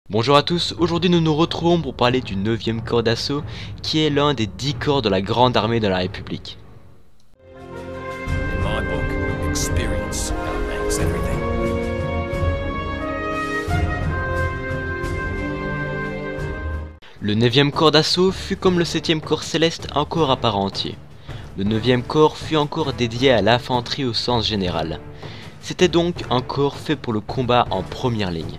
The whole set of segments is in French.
Bonjour à tous, aujourd'hui nous nous retrouvons pour parler du 9e corps d'assaut qui est l'un des 10 corps de la Grande Armée de la République. In my book, experience outranks everything. Le 9e corps d'assaut fut comme le 7e corps céleste un corps à part entier. Le 9e corps fut encore dédié à l'infanterie au sens général. C'était donc un corps fait pour le combat en première ligne.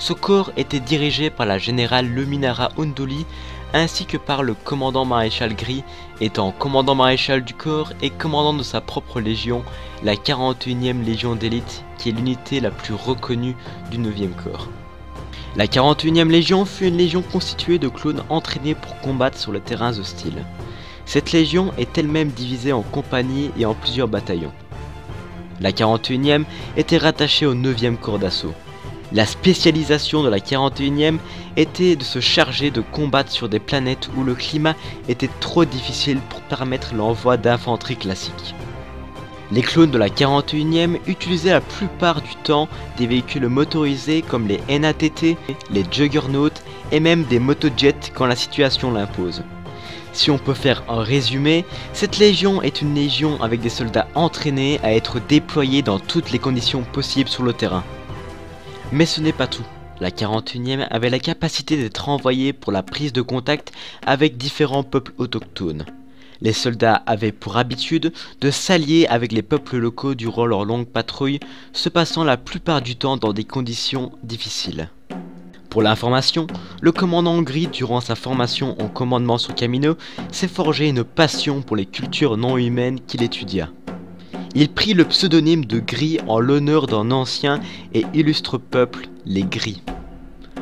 Ce corps était dirigé par la générale Leminara Ondoli ainsi que par le commandant maréchal Gris, étant commandant maréchal du corps et commandant de sa propre légion, la 41e légion d'élite, qui est l'unité la plus reconnue du 9e corps. La 41e légion fut une légion constituée de clones entraînés pour combattre sur les terrains hostiles. Cette légion est elle-même divisée en compagnies et en plusieurs bataillons. La 41e était rattachée au 9e corps d'assaut. La spécialisation de la 41e était de se charger de combattre sur des planètes où le climat était trop difficile pour permettre l'envoi d'infanterie classique. Les clones de la 41e utilisaient la plupart du temps des véhicules motorisés comme les NATT, les Juggernauts et même des motojets quand la situation l'impose. Si on peut faire un résumé, cette légion est une légion avec des soldats entraînés à être déployés dans toutes les conditions possibles sur le terrain. Mais ce n'est pas tout. La 41e avait la capacité d'être envoyée pour la prise de contact avec différents peuples autochtones. Les soldats avaient pour habitude de s'allier avec les peuples locaux durant leur longue patrouille, se passant la plupart du temps dans des conditions difficiles. Pour l'information, le commandant Gris, durant sa formation en commandement sur Camino, s'est forgé une passion pour les cultures non humaines qu'il étudia. Il prit le pseudonyme de Gris en l'honneur d'un ancien et illustre peuple, les Gris.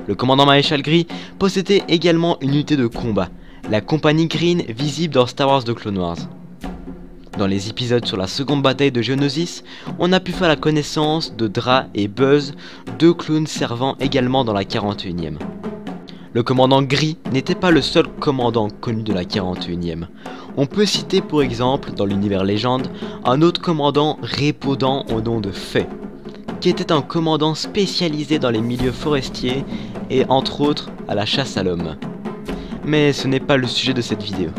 Le commandant maréchal Gris possédait également une unité de combat, la compagnie Green, visible dans Star Wars The Clone Wars. Dans les épisodes sur la seconde bataille de Geonosis, on a pu faire la connaissance de Dra et Buzz, deux clones servant également dans la 41e. Le commandant Gris n'était pas le seul commandant connu de la 41e. On peut citer pour exemple, dans l'univers légende, un autre commandant répondant au nom de Fei, qui était un commandant spécialisé dans les milieux forestiers et entre autres à la chasse à l'homme. Mais ce n'est pas le sujet de cette vidéo.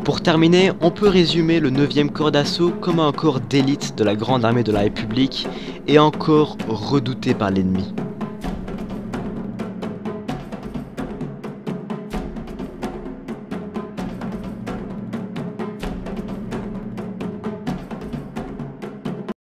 Pour terminer, on peut résumer le 9e corps d'assaut comme un corps d'élite de la Grande Armée de la République et un corps redouté par l'ennemi.